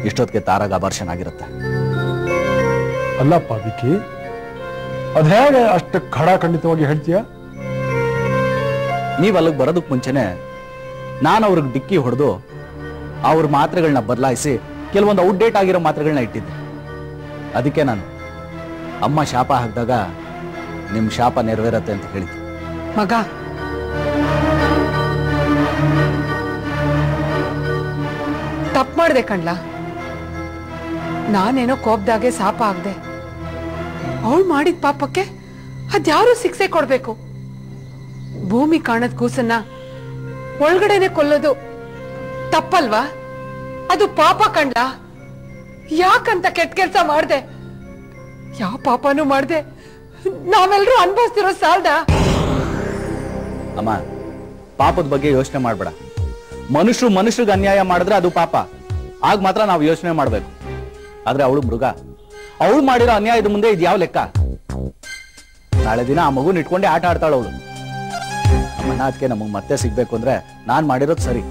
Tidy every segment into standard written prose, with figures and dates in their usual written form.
ಇಷ್ಟೊತ್ತಿಗೆ ತಾರಾಗ ಅಬಾರ್ಷನ್ ಆಗಿರುತ್ತೆ. ಅಲ್ಲಪ್ಪ ವಿಕ್ಕಿ, ಅದ್ ಹೇಗೆ ಅಷ್ಟು ಖಡಾಖಂಡಿತವಾಗಿ ಹೇಳ್ತೀಯ? ನೀವು ಅಲ್ಲಿಗೆ ಬರೋದಕ್ಕೆ ಮುಂಚೆನೆ ನಾನು ಅವ್ರಿಗೆ ಡಿಕ್ಕಿ ಹೊಡೆದು ಅವ್ರ ಮಾತ್ರೆಗಳನ್ನ ಬದಲಾಯಿಸಿ ಕೆಲವೊಂದು ಔಟ್ಡೇಟ್ ಆಗಿರೋ ಮಾತ್ರೆಗಳನ್ನ ಇಟ್ಟಿದ್ದೆ. ಅದಕ್ಕೆ ನಾನು ಅಮ್ಮ ಶಾಪ ಹಾಕಿದಾಗ ನಿಮ್ಮ ಶಾಪ ನೆರವೇರತ್ತೆ ಅಂತ ಹೇಳಿದ್ದೆ. ಮಗ, ತಪ್ಪು ಮಾಡಿದೆ ಕಣ್ಲ. ನಾನೇನೋ ಕೋಪದಾಗೆ ಶಾಪ ಆಗದೆ. ಅವಳು ಮಾಡಿದ ಪಾಪಕ್ಕೆ ಅದ್ಯಾರು ಶಿಕ್ಷೆ ಕೊಡ್ಬೇಕು? ಭೂಮಿ ಕಾಣದ ಕೂಸನ್ನ ಒಳಗಡೆನೆ ಕೊಲ್ಲೋದು ತಪ್ಪಲ್ವಾ? ಅದು ಪಾಪ ಕಂಡ್ಲ. ಯಾಕಂತ ಕೆಟ್ಟ ಕೆಲಸ ಮಾಡ್ದೆ? ಯಾವ ಪಾಪನೂ ಮಾಡ್ದೆ ನಾವೆಲ್ಲರೂ ಅನುಭವಿಸ್ತಿರೋ ಸಾಲ್ದ? ಅಮ್ಮ, ಪಾಪದ ಬಗ್ಗೆ ಯೋಚನೆ ಮಾಡ್ಬೇಡ. ಮನುಷ್ಯರಿಗೆ ಅನ್ಯಾಯ ಮಾಡಿದ್ರೆ ಅದು ಪಾಪ, ಆಗ ಮಾತ್ರ ನಾವು ಯೋಚನೆ ಮಾಡ್ಬೇಕು. ಆದ್ರೆ ಅವಳು ಮೃಗ, ಅವಳು ಮಾಡಿರೋ ಅನ್ಯಾಯದ ಮುಂದೆ ಇದು ಯಾವ ಲೆಕ್ಕ? ನಾಳೆ ದಿನ ಆ ಮಗುನ ಇಟ್ಕೊಂಡೆ ಆಟ ಆಡ್ತಾಳ ಅವಳು. ಅಮ್ಮಣ್ಣ, ಅದಕ್ಕೆ ನಮಗ್ ಮತ್ತೆ ಸಿಗ್ಬೇಕು ಅಂದ್ರೆ ನಾನ್ ಮಾಡಿರೋದು ಸರಿ.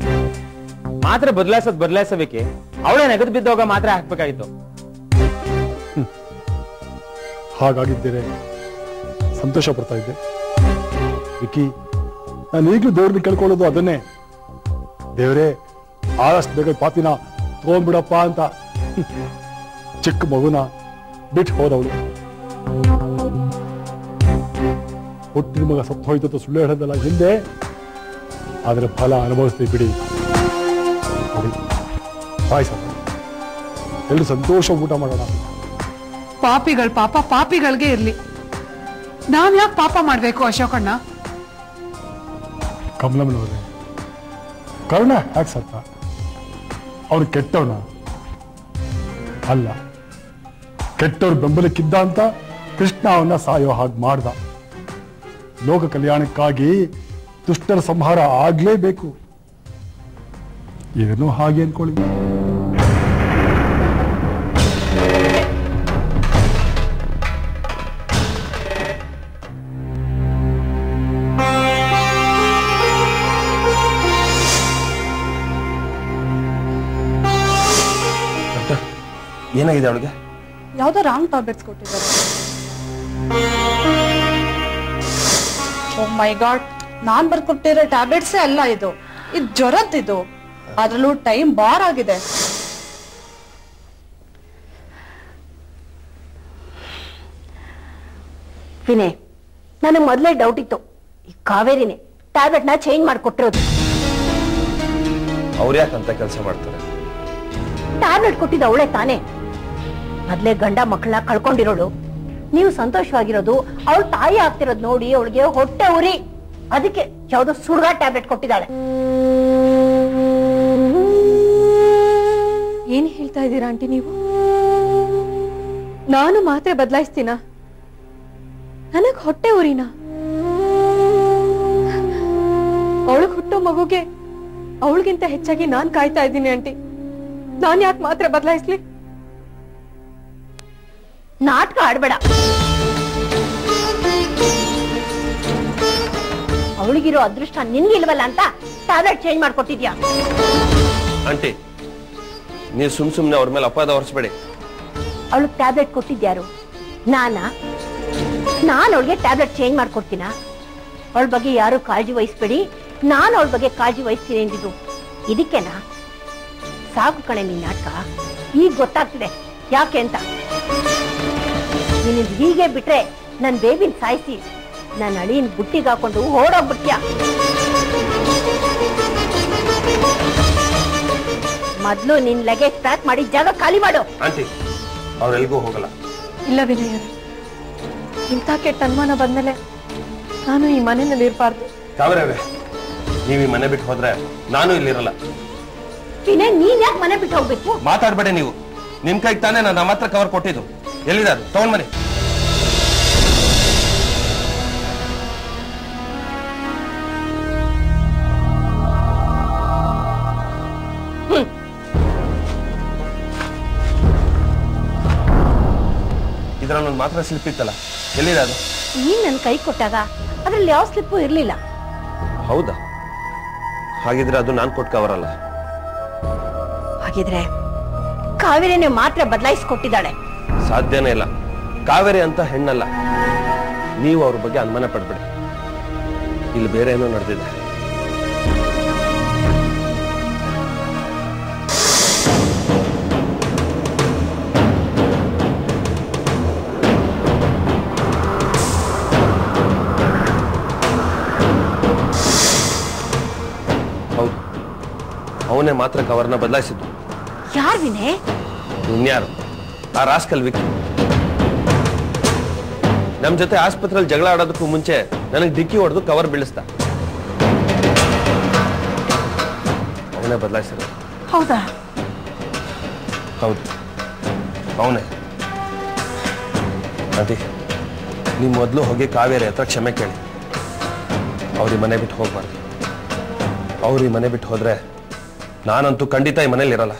ಮಾತ್ರ ಬದಲಾಯಿಸಬೇಕೆ? ಅವಳೇ ನೆಗದು ಬಿದ್ದೋಗ ಮಾತ್ರ ಹಾಕ್ಬೇಕಾಗಿತ್ತು. ಹಾಗಾಗಿದ್ದೇನೆ ಸಂತೋಷ ಪಡ್ತಾ ಇದ್ದೆ ವಿಕ್ಕಿ. ನಾನು ಈಗಲೂ ದೇವ್ರನ್ನ ಕೇಳ್ಕೊಳ್ಳೋದು ಅದನ್ನೇ, ದೇವರೇ ಆದಷ್ಟು ಬೇಗ ಪಾಪಿನ ತಗೊಂಡ್ಬಿಡಪ್ಪ ಅಂತ. ಚಿಕ್ಕ ಮಗುನ ಬಿಟ್ಟು ಹೋದವಳು, ಹುಟ್ಟಿನ ಮಗ ಸತ್ತು ಹೋಯ್ತು ಅಂತ ಸುಳ್ಳು ಹೇಳೋದಲ್ಲ ಹಿಂದೆ, ಆದ್ರೆ ಫಲ ಅನುಭವಿಸ್ತೀವಿ ಬಿಡಿ. ನೋಡಿ ಪಾಯಸ, ಎಲ್ಲರೂ ಸಂತೋಷ ಊಟ ಮಾಡೋಣ. ಪಾಪಿಗಳ ಪಾಪ ಪಾಪಿಗಳಿಗೆ ಇರ್ಲಿ. ನಾವ್ ಯಾಕೆ ಪಾಪ ಮಾಡ್ಬೇಕು ಅಶೋಕಣ್ಣ? ಕಮಲಮ್ಮನವ್ರೆ, ಕರ್ಣ ಯಾಕೆ ಸತ್ತ? ಅವನು ಕೆಟ್ಟವನ ಅಲ್ಲ, ಕೆಟ್ಟವ್ರ ಬೆಂಬಲಕ್ಕಿದ್ದ ಅಂತ ಕೃಷ್ಣ ಅವನ್ನ ಸಾಯೋ ಹಾಗೆ ಮಾಡ್ದ. ಲೋಕ ಕಲ್ಯಾಣಕ್ಕಾಗಿ ದುಷ್ಟರ ಸಂಹಾರ ಆಗ್ಲೇಬೇಕು. ಏನೋ ಹಾಗೆ ಅನ್ಕೊಳ್ಳಿ. ಏನಾಗಿದೆ ಅವಳಿಗೆ? ಯಾವ್ದೋ ರಾಂಗ್ ಟ್ಯಾಬ್ಲೆಟ್ಸ್ ಕೊಟ್ಟಿದ್ದಾರೆ. ಓ ಮೈ ಗಾಡ್, ನಾನ್ ಬರ್ಕೊಟ್ಟಿರೋ ಟ್ಯಾಬ್ಲೆಟ್ಸೇ ಅಲ್ಲ ಇದು ಜ್ವರದ್ದಿದು. ಅದ್ರಲ್ಲೂ ಟೈಮ್ ಬಾರ್ ಆಗಿದೆ. ವಿನಯ್, ನನಗೆ ಮೊದಲೇ ಡೌಟ್ ಇತ್ತು, ಈ ಕಾವೇರಿನೇ ಟ್ಯಾಬ್ಲೆಟ್ ನ ಚೇಂಜ್ ಮಾಡಿಕೊಟ್ಟಿರೋದು. ಅವ್ರು ಯಾಕಂತ ಕೆಲಸ ಮಾಡ್ತಾರೆ? ಟ್ಯಾಬ್ಲೆಟ್ ಕೊಟ್ಟಿದ್ದು ಅವಳೇ ತಾನೇ. ಮೊದ್ಲೇ ಗಂಡ ಮಕ್ಕಳನ್ನ ಕಳ್ಕೊಂಡಿರೋಳು, ನೀವು ಸಂತೋಷವಾಗಿರೋದು, ಅವಳು ತಾಯಿ ಆಗ್ತಿರೋದು ನೋಡಿ ಅವಳಿಗೆ ಹೊಟ್ಟೆ ಉರಿ. ಅದಕ್ಕೆ ಯಾವ್ದೋ ಸುಡ್ಗಾ ಟ್ಯಾಬ್ಲೆಟ್ ಕೊಟ್ಟಿದ್ದಾಳೆ. ಏನ್ ಹೇಳ್ತಾ ಇದ್ದೀರಾ ಆಂಟಿ ನೀವು? ನಾನು ಮಾತ್ರೆ ಬದಲಾಯಿಸ್ತೀನ? ನನಗ್ ಹೊಟ್ಟೆ ಉರಿನ? ಅವಳಿಗೆ ಹುಟ್ಟೋ ಮಗುಗೆ ಅವಳಿಗಿಂತ ಹೆಚ್ಚಾಗಿ ನಾನ್ ಕಾಯ್ತಾ ಇದ್ದೀನಿ ಆಂಟಿ. ನಾನ್ ಯಾಕೆ ಮಾತ್ರೆ ಬದಲಾಯಿಸ್ಲಿ? ನಾಟಕ ಆಡ್ಬೇಡ. ಅವಳಿಗಿರೋ ಅದೃಷ್ಟ ನಿನ್ಗಿಲ್ವಲ್ಲ ಅಂತ ಟ್ಯಾಬ್ಲೆಟ್ ಚೇಂಜ್ ಮಾಡ್ಕೊಟ್ಟಿದ್ಯಾ? ಆಂಟಿ, ನೀವು ಸುಮ್ನೆ ಅವ್ರ ಮೇಲೆ ಅಪವಾದ ಹೊರಿಸ್ಬೇಡಿ. ಅವಳು ಟ್ಯಾಬ್ಲೆಟ್ ಕೊಟ್ಟಿದ್ಯಾರು? ನಾನು ಅವಳಿಗೆ ಟ್ಯಾಬ್ಲೆಟ್ ಚೇಂಜ್ ಮಾಡ್ಕೊಡ್ತೀನ? ಅವಳ ಬಗ್ಗೆ ಯಾರು ಕಾಳಜಿ ವಹಿಸ್ಬೇಡಿ, ನಾನು ಅವಳ ಬಗ್ಗೆ ಕಾಳಜಿ ವಹಿಸ್ತೀನಿ ಎಂದಿದ್ದು ಇದಕ್ಕೆನಾ? ಸಾಕು ಕಣೆ ನಿನ್ ನಾಟಕ. ಈಗ ಗೊತ್ತಾಗ್ತಿದೆ ಯಾಕೆ ಅಂತ. ನೀನು ಹೀಗೆ ಬಿಟ್ರೆ ನನ್ ಬೇಬಿನ ಸಾಯಿಸಿ ನನ್ನ ಅಳಿಯನ್ ಬುಟ್ಟಿಗೆ ಹಾಕೊಂಡು ಓಡೋಗ್ಬಿಟ್ಯಾ? ಮೊದ್ಲು ನಿನ್ ಲಗೇಜ್ ಪ್ಯಾಕ್ ಮಾಡಿ ಜಾಗ ಖಾಲಿ ಮಾಡು. ಆಂಟಿ, ಅವ್ರೆಲ್ಗೂ ಹೋಗಲ್ಲ. ಇಲ್ಲ ವಿನಯ್, ಇಂಥ ಕೆಟ್ಟ ಅನುಮಾನ ಬಂದ್ಮೇಲೆ ನಾನು ಈ ಮನೆಯಲ್ಲಿ ಇರಬಾರ್ದು. ಕಾವೇರವ್ರೆ, ನೀವು ಈ ಮನೆ ಬಿಟ್ಟು ಹೋದ್ರೆ ನಾನು ಇಲ್ಲಿರಲ್ಲ. ವಿನಯ್, ನೀನ್ ಯಾಕೆ ಮನೆ ಬಿಟ್ಟು ಹೋಗ್ಬೇಕು? ಮಾತಾಡ್ಬೇಡಿ ನೀವು. ನಿಮ್ ಕೈಗೆ ತಾನೇ ನಾನು ನಮ್ಮ ಹತ್ರ ಕವರ್ ಕೊಟ್ಟಿದ್ದು. ಎಲ್ಲಿದ್ದಾರೆ? ತಗೊಂಡ್ ಬನ್ನಿ. ಇದ್ರಲ್ಲೊಂದು ಮಾತ್ರ ಸ್ಲಿಪ್ ಇತ್ತಲ್ಲ, ಎಲ್ಲಿದೆ ಅದು? ನೀನ್ ನನ್ ಕೈ ಕೊಟ್ಟಾಗ ಅದ್ರಲ್ಲಿ ಯಾವ ಸ್ಲಿಪ್ಪು ಇರ್ಲಿಲ್ಲ. ಹೌದಾ? ಹಾಗಿದ್ರೆ ಅದು ನಾನ್ ಕೊಟ್ಟ ಕವರ್ ಅಲ್ಲ. ಹಾಗಿದ್ರೆ ಕಾವೇರಿನೇ ಮಾತ್ರ ಬದಲಾಯಿಸ್ಕೊಟ್ಟಿದ್ದಾಳೆ. ಸಾಧ್ಯನೇ ಇಲ್ಲ. ಕಾವೇರಿ ಅಂತ ಹೆಣ್ಣಲ್ಲ. ನೀವು ಅವ್ರ ಬಗ್ಗೆ ಅನುಮಾನ ಪಡ್ಬೇಡಿ. ಇಲ್ಲಿ ಬೇರೆ ಏನೋ ನಡೆದಿದೆ. ಹೌದು, ಅವನೇ ಮಾತ್ರ ಕವರ್ನ ಬದಲಾಯಿಸಿದ್ದು. ಯಾರ್ ವಿನಯ್? ಇನ್ಯಾರು? ಆ ರಾಸ್ಕಲ್ ವಿಕ್ಕಿ. ನಮ್ ಜೊತೆ ಆಸ್ಪತ್ರೆಯಲ್ಲಿ ಜಗಳ ಆಡೋದಕ್ಕೂ ಮುಂಚೆ ನನಗೆ ಡಿಕ್ಕಿ ಹೊಡೆದು ಕವರ್ ಬೀಳಿಸ್ತಾ. ಅವನೇ ಬದಲಾಯಿಸಿದ. ಹೌದಾ? ಹೌದು, ಅವನೇ. ಆಂಟಿ, ನೀವು ಮೊದಲು ಹೋಗಿ ಕಾವೇರಿ ಹತ್ರ ಕ್ಷಮೆ ಕೇಳಿ. ಅವ್ರಿಗೆ ಮನೆ ಬಿಟ್ಟು ಹೋಗ್ಬಾರ್ದು. ಅವ್ರಿಗೆ ಮನೆ ಬಿಟ್ಟು ಹೋದ್ರೆ ನಾನಂತೂ ಖಂಡಿತ ಈ ಮನೇಲಿ ಇರಲ್ಲ.